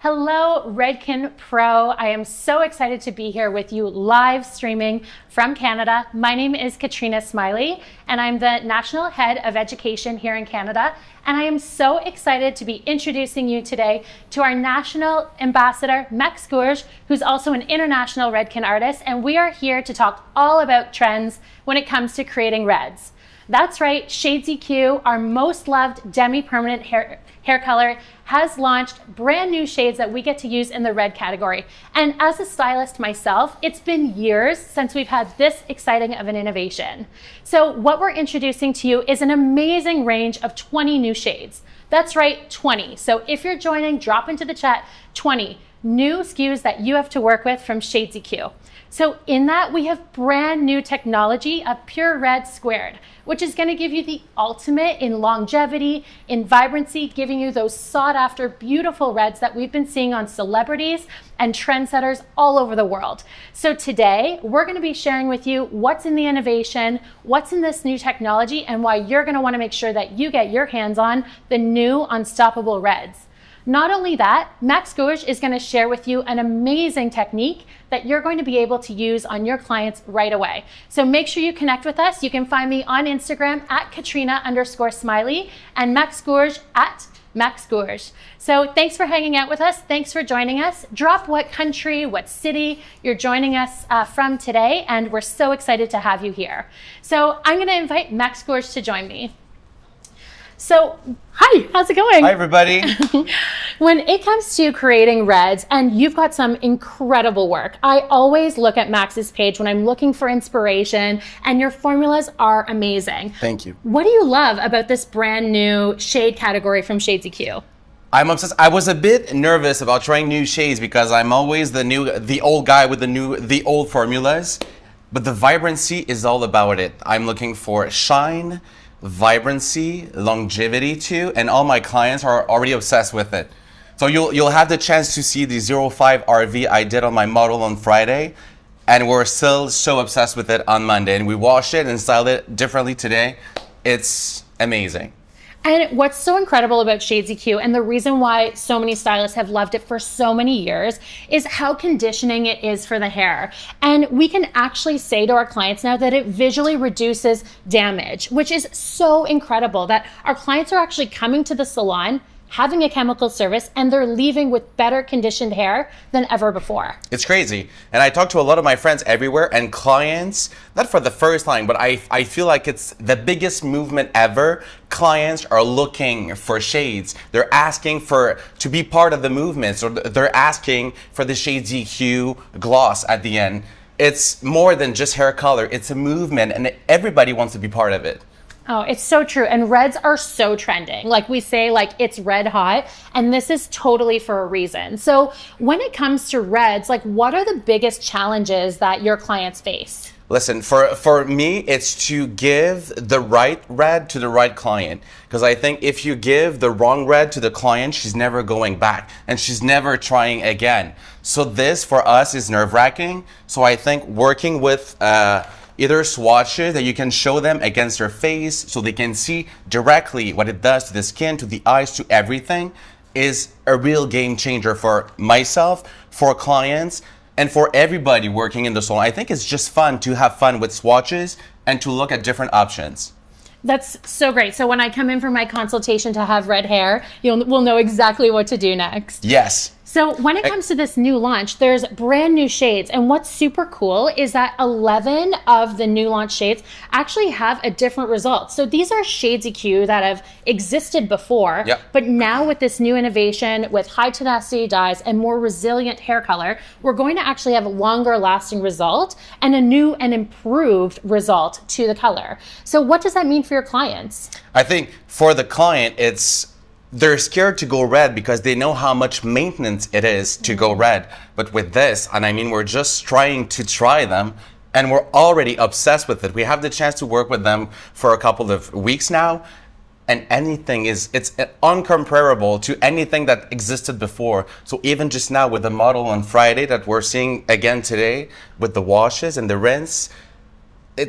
Hello, Redken Pro. I am so excited to be here with you live streaming from Canada. My name is Katrina Smiley, and I'm the National Head of Education here in Canada. And I am so excited to be introducing you today to our National Ambassador, Max Gourgue, who's also an international Redken artist. And we are here to talk all about trends when it comes to creating reds. That's right, Shades EQ, our most loved demi-permanent hair color, has launched brand new shades that we get to use in the red category. And as a stylist myself, it's been years since we've had this exciting of an innovation. So what we're introducing to you is an amazing range of 20 new shades. That's right, 20. So if you're joining, drop into the chat, 20 new SKUs that you have to work with from Shades EQ. So in that, we have brand new technology of Pure Red Squared, which is going to give you the ultimate in longevity, in vibrancy, giving you those sought after beautiful reds that we've been seeing on celebrities and trendsetters all over the world. So today, we're going to be sharing with you what's in the innovation, what's in this new technology, and why you're going to want to make sure that you get your hands on the new unstoppable reds. Not only that, Max Gourgue is going to share with you an amazing technique that you're going to be able to use on your clients right away. So make sure you connect with us. You can find me on Instagram at Katrina_Smiley and Max Gourgue at Max Gourgue. So thanks for hanging out with us. Thanks for joining us. Drop what country, what city you're joining us from today, and we're so excited to have you here. So I'm going to invite Max Gourgue to join me. So, hi, how's it going? Hi, everybody. When it comes to creating reds, and you've got some incredible work, I always look at Max's page when I'm looking for inspiration, and your formulas are amazing. Thank you. What do you love about this brand new shade category from Shades EQ? I'm obsessed. I was a bit nervous about trying new shades because I'm always the old guy with the old formulas, but the vibrancy is all about it. I'm looking for shine, vibrancy, longevity too, and all my clients are already obsessed with it. So you'll have the chance to see the 05 RV I did on my model on Friday, and we're still so obsessed with it on Monday, and we washed it and styled it differently today. It's amazing. And what's so incredible about Shades EQ, and the reason why so many stylists have loved it for so many years, is how conditioning it is for the hair. And we can actually say to our clients now that it visually reduces damage, which is so incredible that our clients are actually coming to the salon, having a chemical service, and they're leaving with better conditioned hair than ever before. It's crazy. And I talk to a lot of my friends everywhere, and clients, not for the first time, but I feel like it's the biggest movement ever. Clients are looking for shades. They're asking to be part of the movement. So they're asking for the Shades EQ gloss at the end. It's more than just hair color. It's a movement, and everybody wants to be part of it. Oh, it's so true. And reds are so trending. Like we say, like it's red hot, and this is totally for a reason. So when it comes to reds, like what are the biggest challenges that your clients face? Listen, for me, it's to give the right red to the right client. Because I think if you give the wrong red to the client, she's never going back and she's never trying again. So this for us is nerve-wracking. So I think working with either swatches that you can show them against their face so they can see directly what it does to the skin, to the eyes, to everything, is a real game changer for myself, for clients, and for everybody working in the salon. I think it's just fun to have fun with swatches and to look at different options. That's so great. So when I come in for my consultation to have red hair, we'll know exactly what to do next. Yes. So when it comes to this new launch, there's brand new shades. And what's super cool is that 11 of the new launch shades actually have a different result. So these are Shades EQ that have existed before, but now with this new innovation with high tenacity dyes and more resilient hair color, we're going to actually have a longer lasting result and a new and improved result to the color. So what does that mean for your clients? I think for the client, they're scared to go red because they know how much maintenance it is to go red. But with this, and I mean, we're just trying to try them, and we're already obsessed with it. We have the chance to work with them for a couple of weeks now, and it's uncomparable to anything that existed before. So even just now with the model on Friday that we're seeing again today, with the washes and the rinse,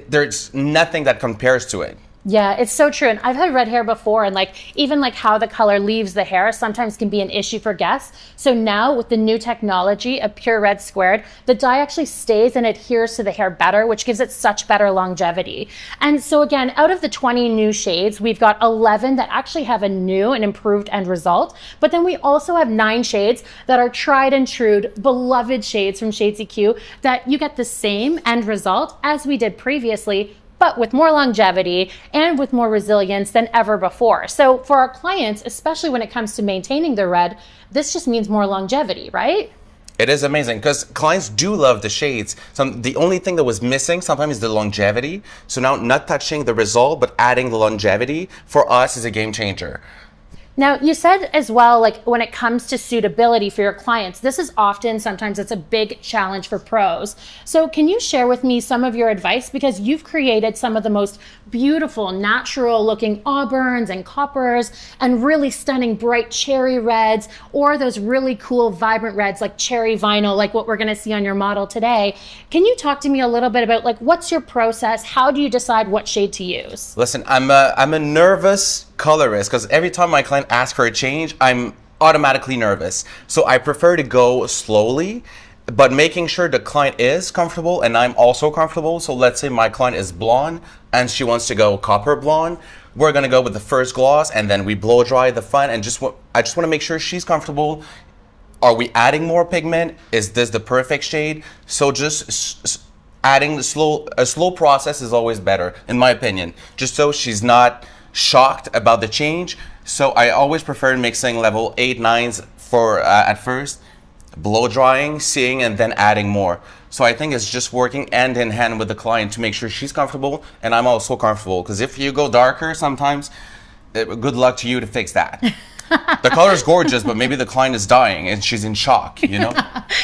there's nothing that compares to it. Yeah, it's so true. And I've had red hair before, and like even like how the color leaves the hair sometimes can be an issue for guests. So now with the new technology of Pure Red Squared, the dye actually stays and adheres to the hair better, which gives it such better longevity. And so again, out of the 20 new shades, we've got 11 that actually have a new and improved end result. But then we also have 9 shades that are tried and true, beloved shades from Shades EQ that you get the same end result as we did previously, but with more longevity and with more resilience than ever before. So for our clients, especially when it comes to maintaining their red, this just means more longevity, right? It is amazing because clients do love the shades. The only thing that was missing sometimes is the longevity. So now not touching the result, but adding the longevity for us is a game changer. Now, you said as well, like when it comes to suitability for your clients, this is often, sometimes it's a big challenge for pros. So can you share with me some of your advice? Because you've created some of the most beautiful, natural looking auburns and coppers and really stunning bright cherry reds, or those really cool vibrant reds like cherry vinyl, like what we're gonna see on your model today. Can you talk to me a little bit about like, what's your process? How do you decide what shade to use? Listen, I'm a nervous colorist because every time my client asks for a change, I'm automatically nervous. So I prefer to go slowly, but making sure the client is comfortable and I'm also comfortable. So let's say my client is blonde and she wants to go copper blonde. We're gonna go with the first gloss and then we blow dry the front, and I just want to make sure she's comfortable. Are we adding more pigment? Is this the perfect shade? So just adding a slow process is always better, in my opinion, just so she's not shocked about the change. So I always prefer mixing level 8, 9s for at first, blow drying, seeing, and then adding more. So I think it's just working hand in hand with the client to make sure she's comfortable and I'm also comfortable. Because if you go darker sometimes, good luck to you to fix that. The color is gorgeous, but maybe the client is dying and she's in shock, you know?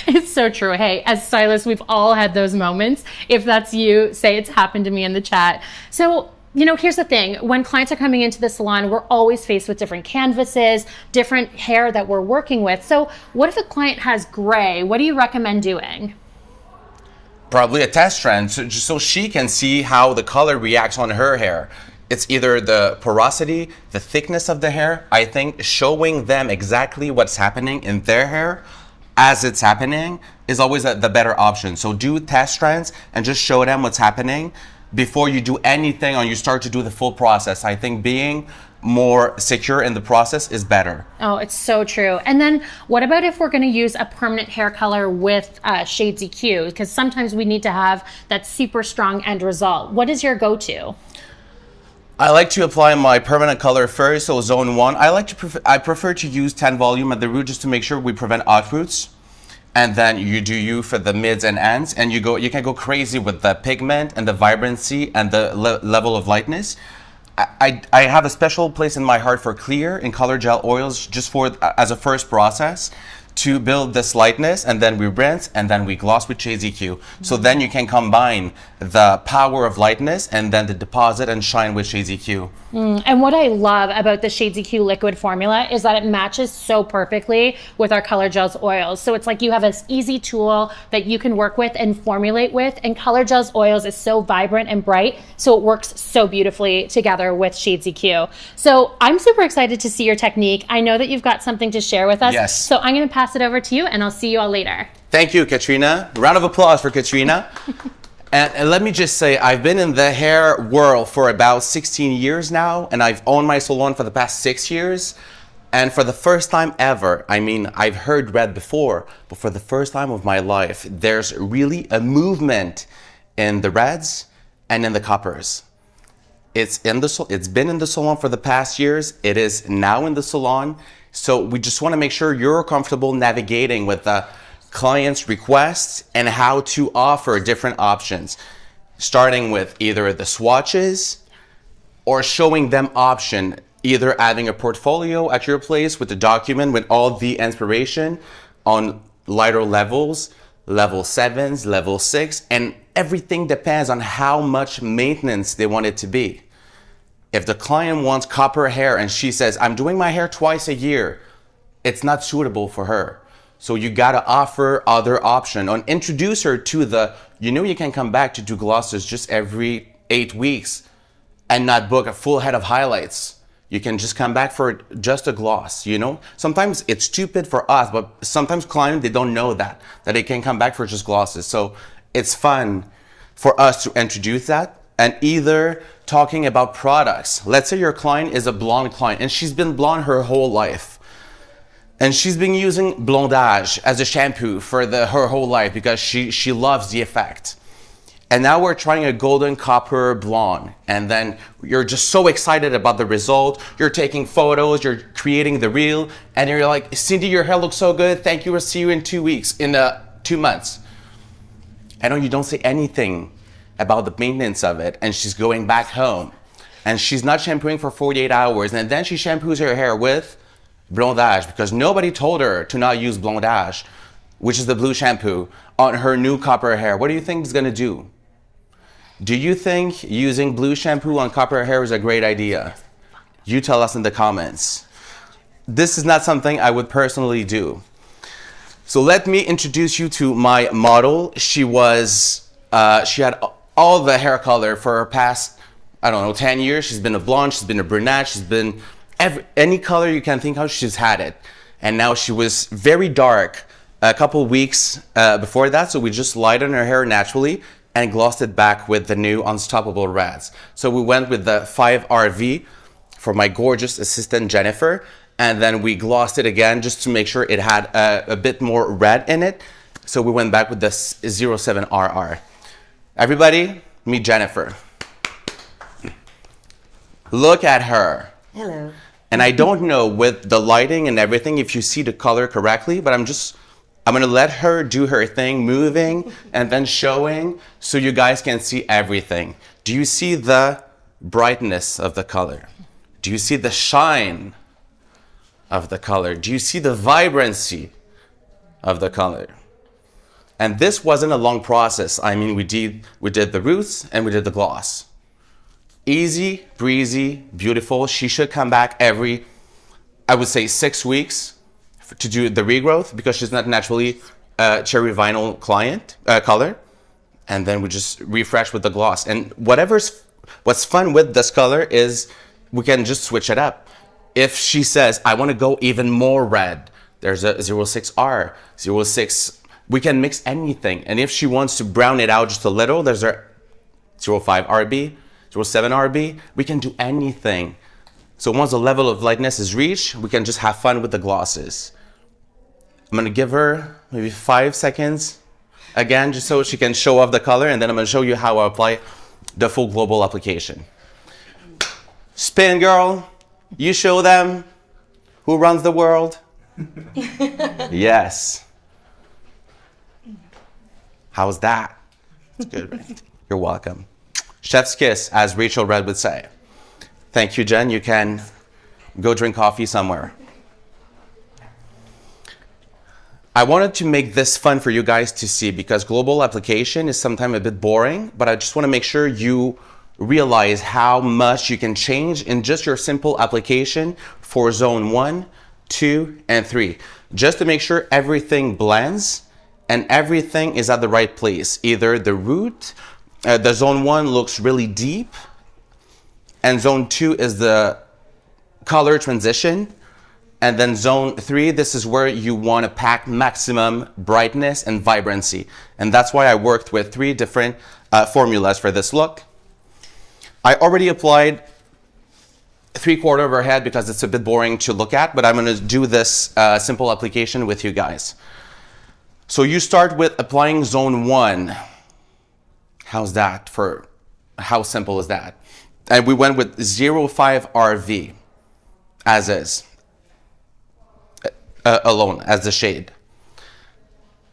It's so true. Hey, as stylists, we've all had those moments. If that's you, say it's happened to me in the chat. So, you know, here's the thing. When clients are coming into the salon, we're always faced with different canvases, different hair that we're working with. So what if a client has gray? What do you recommend doing? Probably a test strand, just so she can see how the color reacts on her hair. It's either the porosity, the thickness of the hair. I think showing them exactly what's happening in their hair as it's happening is always the better option. So do test strands and just show them what's happening before you do anything or you start to do the full process. I think being more secure in the process is better. Oh, it's so true. And then what about if we're going to use a permanent hair color with Shades EQ? Because sometimes we need to have that super strong end result. What is your go-to? I like to apply my permanent color first, so zone 1. I prefer to use 10 volume at the root just to make sure we prevent outroots. And then you do you for the mids and ends, and you can go crazy with the pigment and the vibrancy and the level of lightness. I have a special place in my heart for clear and color gel oils just for as a first process to build this lightness, and then we rinse and then we gloss with Shades EQ. So then you can combine the power of lightness and then the deposit and shine with Shades EQ. And what I love about the Shades EQ liquid formula is that it matches so perfectly with our Color Gels oils. So it's like you have an easy tool that you can work with and formulate with, and Color Gels oils is so vibrant and bright, so it works so beautifully together with Shades EQ. So I'm super excited to see your technique. I know that you've got something to share with us. Yes. So I'm going to pass it over to you, and I'll see you all later. Thank you, Katrina. Round of applause for Katrina. And let me just say, I've been in the hair world for about 16 years now, and I've owned my salon for the past 6 years. And for the first time ever, I mean, I've heard red before, but for the first time of my life, there's really a movement in the reds and in the coppers. It's been in the salon for the past years. It is now in the salon. So we just want to make sure you're comfortable navigating with the clients' requests and how to offer different options, starting with either the swatches or showing them option, either having a portfolio at your place with the document with all the inspiration on lighter levels, level 7s, level 6, and everything depends on how much maintenance they want it to be. If the client wants copper hair and she says, I'm doing my hair twice a year, it's not suitable for her. So you gotta offer other option and introduce her to you can come back to do glosses just every 8 weeks. and not book a full head of highlights. You can just come back for just a gloss, you know? Sometimes it's stupid for us, but sometimes clients, they don't know that they can come back for just glosses. So it's fun for us to introduce that, and either talking about products. Let's say your client is a blonde client and she's been blonde her whole life. And she's been using blondage as a shampoo for her whole life because she loves the effect. And now we're trying a golden copper blonde. And then you're just so excited about the result. You're taking photos, you're creating the reel, and you're like, Cindy, your hair looks so good. Thank you, we'll see you in 2 weeks, in 2 months. I know you don't say anything about the maintenance of it, and she's going back home. And she's not shampooing for 48 hours, and then she shampoos her hair with blondage because nobody told her to not use blondage, which is the blue shampoo, on her new copper hair. What do you think it's gonna do? Do you think using blue shampoo on copper hair is a great idea? You tell us in the comments. This is not something I would personally do. So let me introduce you to my model. She had all the hair color for her past, I don't know, 10 years. She's been a blonde, she's been a brunette, she's been any color you can think of, she's had it. And now she was very dark a couple weeks before that, so we just lightened her hair naturally and glossed it back with the new Unstoppable Reds. So we went with the 5RV for my gorgeous assistant Jennifer, and then we glossed it again just to make sure it had a bit more red in it. So we went back with the 07RR. Everybody, meet Jennifer. Look at her. Hello. And I don't know with the lighting and everything if you see the color correctly, but I'm gonna let her do her thing, moving and then showing so you guys can see everything. Do you see the brightness of the color? Do you see the shine of the color? Do you see the vibrancy of the color? And this wasn't a long process. I mean, we did the roots and we did the gloss. Easy, breezy, beautiful. She should come back every, I would say, 6 weeks to do the regrowth because she's not naturally a cherry vinyl color. And then we just refresh with the gloss. And what's fun with this color is we can just switch it up. If she says, I want to go even more red, there's a 06R, 06, we can mix anything. And if she wants to brown it out just a little, there's a 05RB, 07RB, we can do anything. So once the level of lightness is reached, we can just have fun with the glosses. I'm gonna give her maybe 5 seconds again, just so she can show off the color, and then I'm gonna show you how I apply the full global application. Spin, girl, you show them who runs the world. Yes. How's that? It's good, right? You're welcome. Chef's kiss, as Rachel Red would say. Thank you, Jen. You can go drink coffee somewhere. I wanted to make this fun for you guys to see because global application is sometimes a bit boring, but I just want to make sure you realize how much you can change in just your simple application for zone 1, 2, and 3. Just to make sure everything blends and everything is at the right place. Either the root, the zone 1 looks really deep, and zone 2 is the color transition. And then zone 3, this is where you want to pack maximum brightness and vibrancy. And that's why I worked with 3 different formulas for this look. I already applied 3/4 of her head because it's a bit boring to look at, but I'm going to do this simple application with you guys. So you start with applying zone 1. How's that? How simple is that? And we went with 05RV as is. Alone as the shade.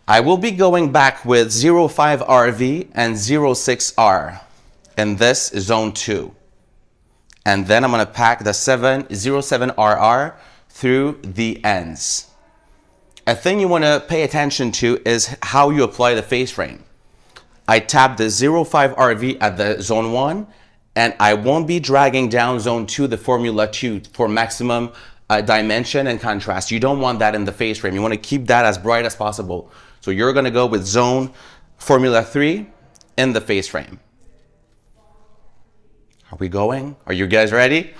I will be going back with 05RV and 06R, and this is zone 2. And then I'm going to pack the 07RR through the ends. A thing you want to pay attention to is how you apply the face frame. I tap the 05RV at the zone 1, and I won't be dragging down zone 2, the formula 2, for maximum dimension and contrast. You don't want that in the face frame. You want to keep that as bright as possible. So you're going to go with zone formula 3 in the face frame. Are we going? Are you guys ready?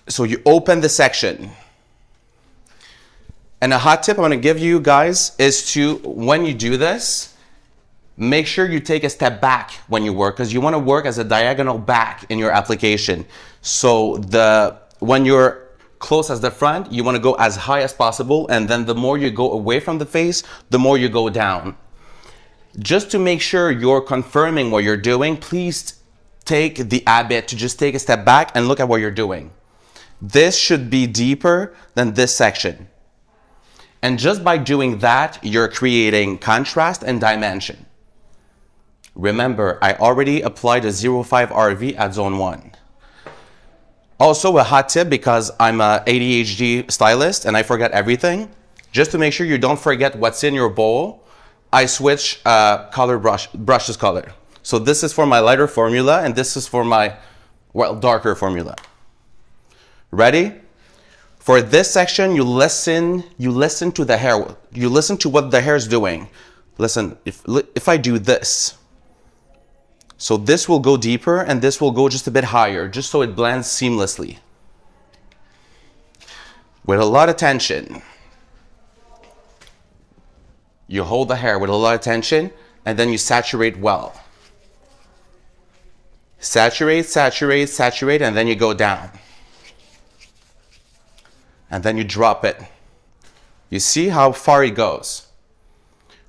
So you open the section. And a hot tip I'm going to give you guys is to, when you do this, make sure you take a step back when you work, because you want to work as a diagonal back in your application. So when you're close as the front, you want to go as high as possible, and then the more you go away from the face, the more you go down. Just to make sure you're confirming what you're doing, please take the habit to just take a step back and look at what you're doing. This should be deeper than this section. And just by doing that, you're creating contrast and dimension. Remember, I already applied a 0.5 RV at zone 1. Also, a hot tip, because I'm a ADHD stylist and I forget everything, just to make sure you don't forget what's in your bowl, I switch brushes color. So this is for my lighter formula and this is for my, darker formula. Ready? For this section, you listen to the hair. You listen to what the hair is doing. Listen, if I do this, so this will go deeper and this will go just a bit higher, just so it blends seamlessly. With a lot of tension. You hold the hair with a lot of tension and then you saturate well. Saturate, saturate, saturate, and then you go down. And then you drop it. You see how far it goes.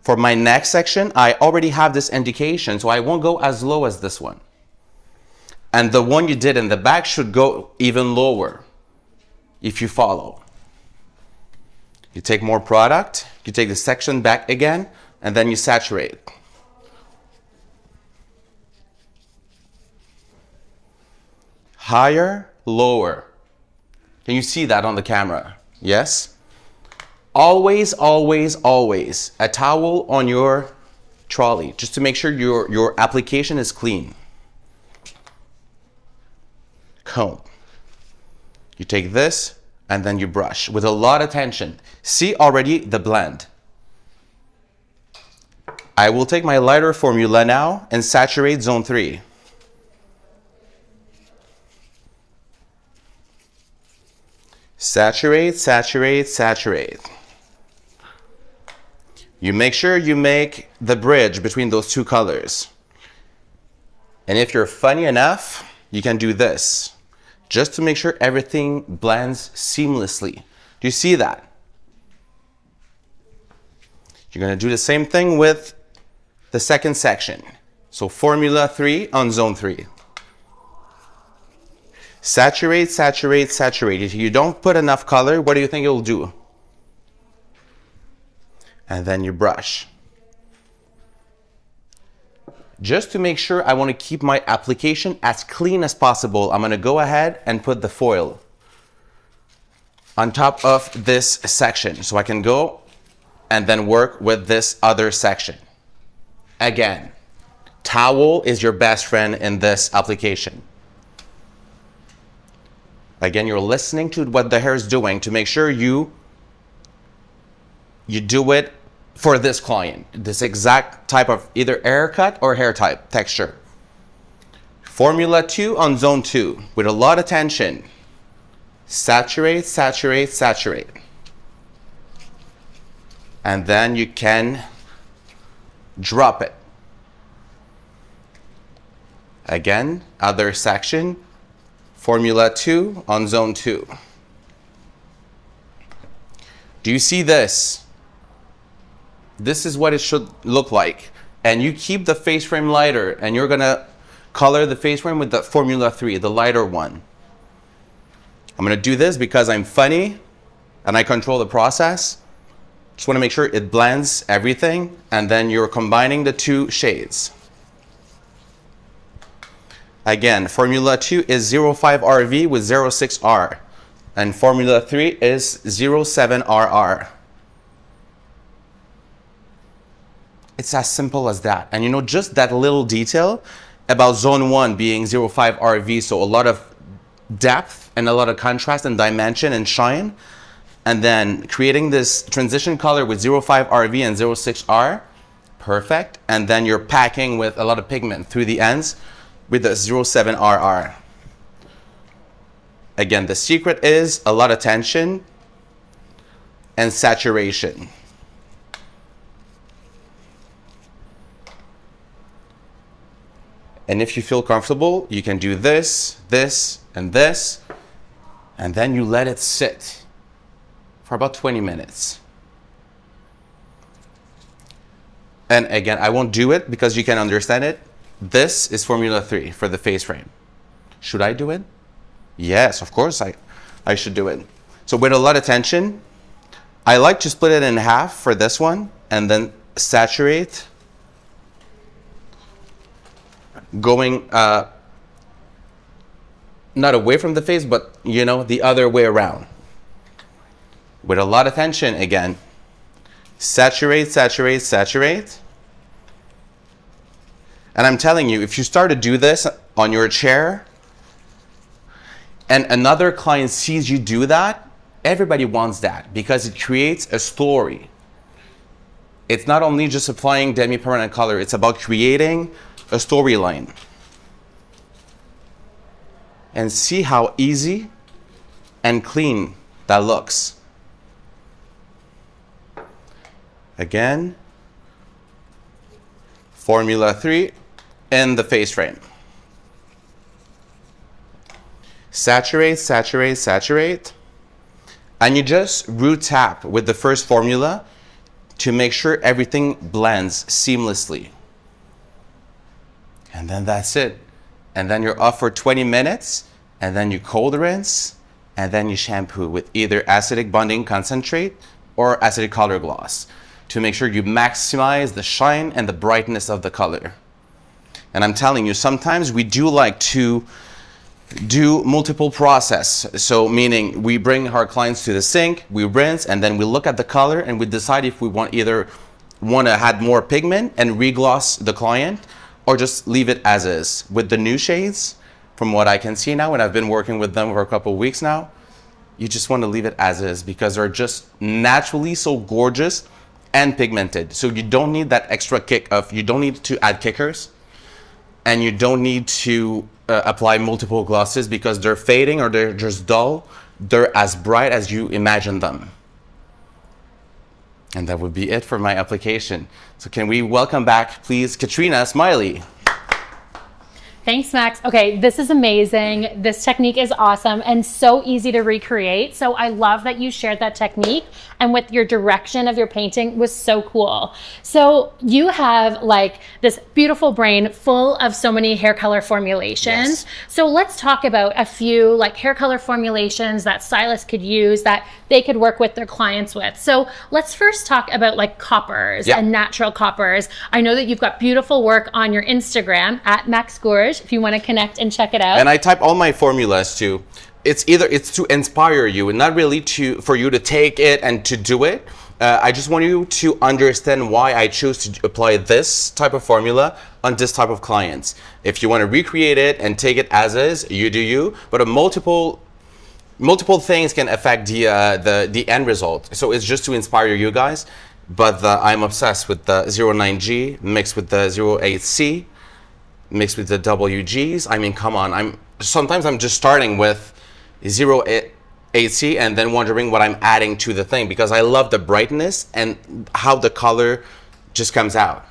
For my next section, I already have this indication, so I won't go as low as this one. And the one you did in the back should go even lower if you follow. You take more product, you take the section back again, and then you saturate. Higher, lower. Can you see that on the camera? Yes? Always, always, always a towel on your trolley, just to make sure your application is clean. Comb. You take this and then you brush with a lot of tension. See already the blend. I will take my lighter formula now and saturate zone 3. Saturate, saturate, saturate. You make sure you make the bridge between those two colors. And if you're funny enough, you can do this, just to make sure everything blends seamlessly. Do you see that? You're going to do the same thing with the second section. So formula 3 on zone 3. Saturate, saturate, saturate. If you don't put enough color, what do you think it'll do? And then you brush. Just to make sure I want to keep my application as clean as possible, I'm going to go ahead and put the foil on top of this section. So I can go and then work with this other section. Again, towel is your best friend in this application. Again, you're listening to what the hair is doing to make sure you do it for this client, this exact type of either haircut or hair type, texture. Formula 2 on zone 2 with a lot of tension. Saturate, saturate, saturate. And then you can drop it. Again, other section. Formula 2 on zone 2. Do you see this? This is what it should look like. And you keep the face frame lighter, and you're gonna color the face frame with the Formula 3, the lighter one. I'm gonna do this because I'm funny and I control the process. Just wanna make sure it blends everything, and then you're combining the two shades. Again, Formula 2 is 0.5 RV with 0.6 R. And Formula 3 is 0.7 RR. It's as simple as that. And you know, just that little detail about zone 1 being 0.5 RV, so a lot of depth and a lot of contrast and dimension and shine. And then creating this transition color with 0.5 RV and 0.6 R. Perfect. And then you're packing with a lot of pigment through the ends with the 07RR. Again, the secret is a lot of tension and saturation. And if you feel comfortable, you can do this, this, and this, and then you let it sit for about 20 minutes. And again, I won't do it because you can understand it. This is Formula 3 for the face frame. Should I do it? Yes, of course I should do it. So with a lot of tension, I like to split it in half for this one and then saturate, going not away from the face, but you know, the other way around. With a lot of tension again. Saturate, saturate, saturate. And I'm telling you, if you start to do this on your chair and another client sees you do that, everybody wants that because it creates a story. It's not only just applying demi-permanent color, it's about creating a storyline. And see how easy and clean that looks. Again, Formula 3 in the face frame. Saturate, saturate, saturate. And you just root tap with the first formula to make sure everything blends seamlessly. And then that's it. And then you're off for 20 minutes, and then you cold rinse, and then you shampoo with either acidic bonding concentrate or acidic color gloss to make sure you maximize the shine and the brightness of the color. And I'm telling you, sometimes we do like to do multiple process. So meaning we bring our clients to the sink, we rinse, and then we look at the color and we decide if we want to add more pigment and regloss the client or just leave it as is. With the new shades, from what I can see now, and I've been working with them for a couple of weeks now, you just want to leave it as is because they're just naturally so gorgeous and pigmented. So you don't need that extra kick of, you don't need to add kickers, and you don't need to apply multiple glosses because they're fading or they're just dull. They're as bright as you imagine them. And that would be it for my application. So can we welcome back, please, Katrina Smiley. Thanks, Max. Okay, this is amazing. This technique is awesome and so easy to recreate. So I love that you shared that technique, and with your direction of your painting was so cool. So you have like this beautiful brain full of so many hair color formulations. Yes. So let's talk about a few like hair color formulations that stylists could use that they could work with their clients with. So let's first talk about like coppers and natural coppers. I know that you've got beautiful work on your Instagram at Max Gourgue, if you want to connect and check it out. And I type all my formulas too. It's to inspire you and not really for you to take it and to do it. I just want you to understand why I chose to apply this type of formula on this type of clients. If you want to recreate it and take it as is, you do you. But multiple things can affect the end result. So it's just to inspire you guys. But I'm obsessed with the 09G mixed with the 08C. Mixed with the WGs. I mean, come on. Sometimes I'm just starting with 08C and then wondering what I'm adding to the thing because I love the brightness and how the color just comes out.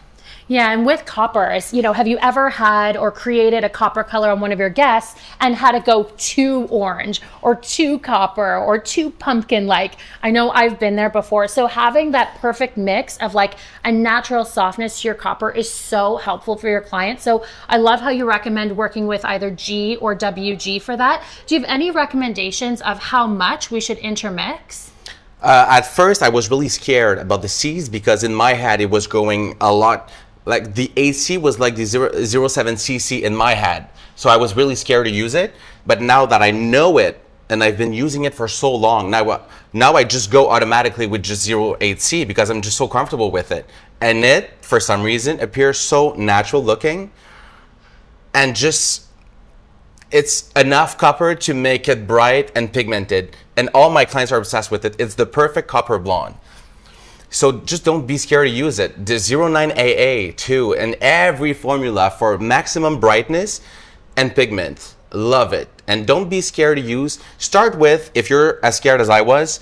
Yeah, and with coppers, you know, have you ever had or created a copper color on one of your guests and had it go too orange or too copper or too pumpkin? Like, I know I've been there before. So having that perfect mix of like a natural softness to your copper is so helpful for your client. So I love how you recommend working with either G or WG for that. Do you have any recommendations of how much we should intermix? At first, I was really scared about the C's because in my head, it was going a lot. Like the AC was like the 07cc in my head. So I was really scared to use it. But now that I know it and I've been using it for so long, now I just go automatically with just 08C because I'm just so comfortable with it. And it, for some reason, appears so natural looking. And just, it's enough copper to make it bright and pigmented. And all my clients are obsessed with it. It's the perfect copper blonde. So just don't be scared to use it. The 09AA too, and every formula for maximum brightness and pigment. Love it. And don't be scared to use. Start with, if you're as scared as I was,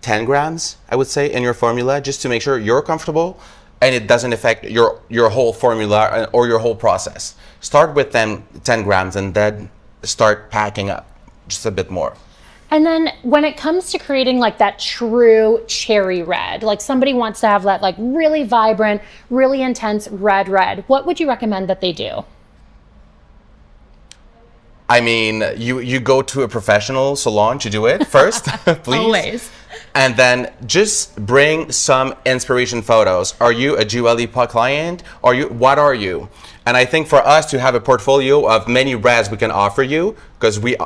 10 grams, I would say, in your formula, just to make sure you're comfortable and it doesn't affect your whole formula or your whole process. Start with 10 grams and then start packing up just a bit more. And then when it comes to creating like that true cherry red, like somebody wants to have that like really vibrant, really intense red, what would you recommend that they do? I mean, you go to a professional salon to do it first, please. Always. And then just bring some inspiration photos. Are you a jewelry client? What are you? And I think for us to have a portfolio of many reds we can offer you, because we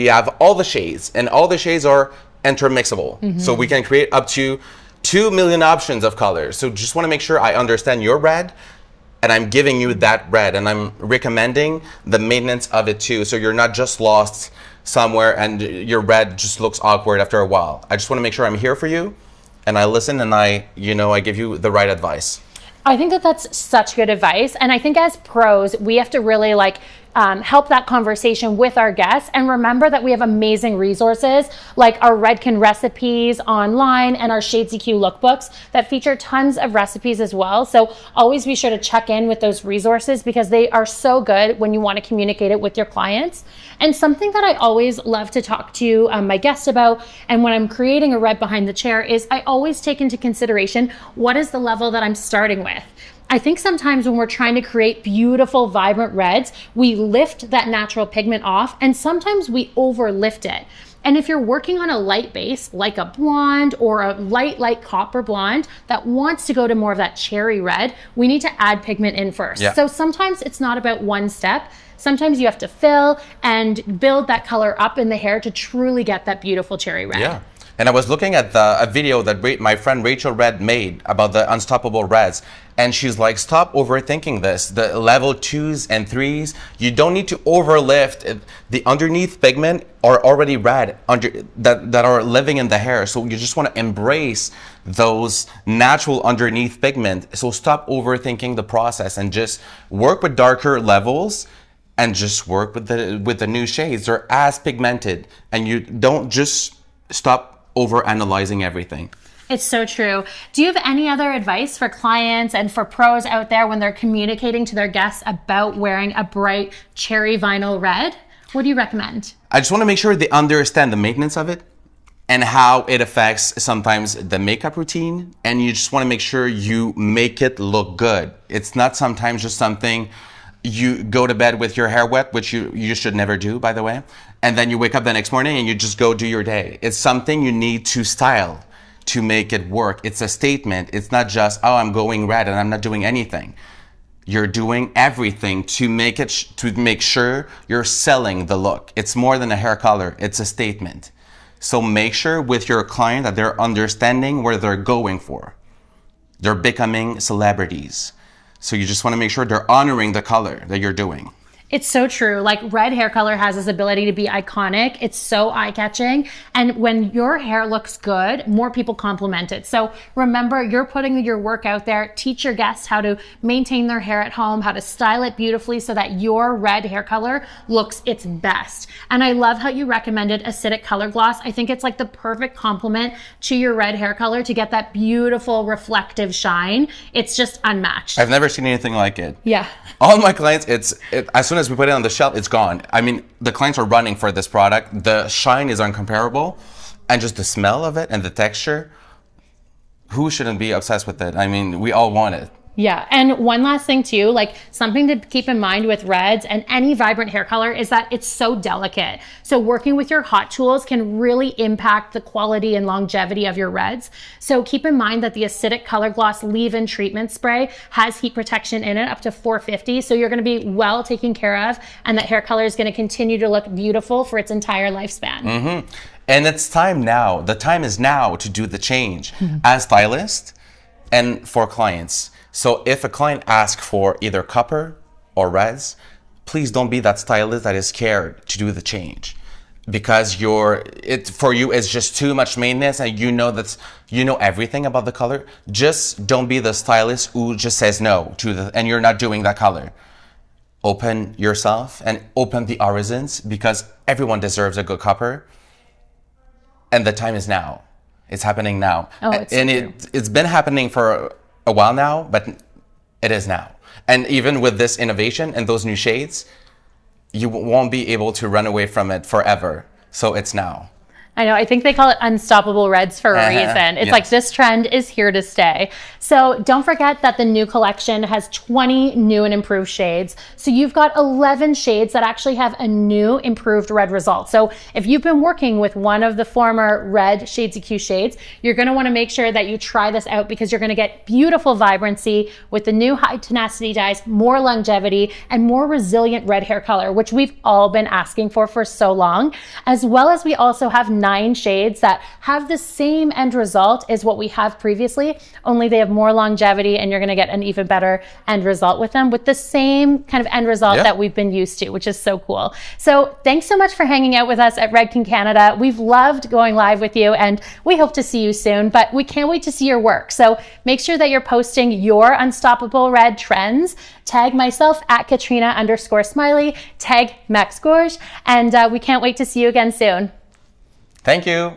have all the shades, and all the shades are intermixable. So we can create up to 2 million options of colors. So just want to make sure I understand your red, and I'm giving you that red, and I'm recommending the maintenance of it too, so you're not just lost somewhere and your red just looks awkward after a while. I just want to make sure I'm here for you, and I listen, and I give you the right advice. I think that that's such good advice. And I think as pros, we have to really help that conversation with our guests, and remember that we have amazing resources like our Redken recipes online and our Shades EQ lookbooks that feature tons of recipes as well. So always be sure to check in with those resources because they are so good when you want to communicate it with your clients. And something that I always love to talk to my guests about, and when I'm creating a red behind the chair, is I always take into consideration what is the level that I'm starting with. I think sometimes when we're trying to create beautiful, vibrant reds, we lift that natural pigment off, and sometimes we overlift it. And if you're working on a light base, like a blonde or a light copper blonde that wants to go to more of that cherry red, we need to add pigment in first. Yeah. So sometimes it's not about one step. Sometimes you have to fill and build that color up in the hair to truly get that beautiful cherry red. Yeah. And I was looking at a video that my friend Rachel Red made about the unstoppable reds. And she's like, stop overthinking this. The level 2s and 3s, you don't need to overlift. The underneath pigment are already red that are living in the hair. So you just want to embrace those natural underneath pigment. So stop overthinking the process and just work with darker levels and just work with the new shades. They're as pigmented, and you don't just stop over analyzing everything. It's so true. Do you have any other advice for clients and for pros out there when they're communicating to their guests about wearing a bright cherry vinyl red? What do you recommend? I just want to make sure they understand the maintenance of it and how it affects sometimes the makeup routine. And you just want to make sure you make it look good. It's not sometimes just something you go to bed with your hair wet, which you should never do, by the way. And then you wake up the next morning and you just go do your day. It's something you need to style to make it work. It's a statement. It's not just, oh, I'm going red and I'm not doing anything. You're doing everything to make sure you're selling the look. It's more than a hair color. It's a statement. So make sure with your client that they're understanding where they're going for. They're becoming celebrities. So you just want to make sure they're honoring the color that you're doing. It's so true. Like, red hair color has this ability to be iconic. It's so eye-catching. And when your hair looks good, more people compliment it. So remember, you're putting your work out there. Teach your guests how to maintain their hair at home, how to style it beautifully so that your red hair color looks its best. And I love how you recommended acidic color gloss. I think it's like the perfect complement to your red hair color to get that beautiful reflective shine. It's just unmatched. I've never seen anything like it. Yeah. All my clients, as soon as we put it on the shelf, it's gone. I mean, the clients are running for this product. The shine is incomparable, and just the smell of it and the texture. Who shouldn't be obsessed with it? I mean, we all want it. Yeah. And one last thing too, like something to keep in mind with reds and any vibrant hair color is that it's so delicate. So working with your hot tools can really impact the quality and longevity of your reds. So keep in mind that the acidic color gloss leave-in treatment spray has heat protection in it up to 450. So you're going to be well taken care of, and that hair color is going to continue to look beautiful for its entire lifespan. Mm-hmm. And it's time now. The time is now to do the change as stylist and for clients. So if a client asks for either copper or reds, please don't be that stylist that is scared to do the change, because for you it's just too much maintenance, and you know everything about the color. Just don't be the stylist who just says no and you're not doing that color. open yourself and open the horizons, because everyone deserves a good copper. And the time is now. It's happening now. Oh, it's and true. it's been happening for a while now, but it is now. And even with this innovation and those new shades, you won't be able to run away from it forever. So it's now. I know, I think they call it unstoppable reds for a reason. It's yes. like this trend is here to stay. So don't forget that the new collection has 20 new and improved shades. So you've got 11 shades that actually have a new improved red result. So if you've been working with one of the former red Shades EQ shades, you're gonna wanna make sure that you try this out, because you're gonna get beautiful vibrancy with the new high tenacity dyes, more longevity, and more resilient red hair color, which we've all been asking for so long. As well as we also have 9 shades that have the same end result as what we have previously, only they have more longevity, and you're gonna get an even better end result with them, with the same kind of end result that we've been used to, which is so cool. So thanks so much for hanging out with us at Redken Canada. We've loved going live with you, and we hope to see you soon, but we can't wait to see your work. So make sure that you're posting your unstoppable red trends. Tag myself at Katrina_Smiley, tag Max Gourgue, and we can't wait to see you again soon. Thank you.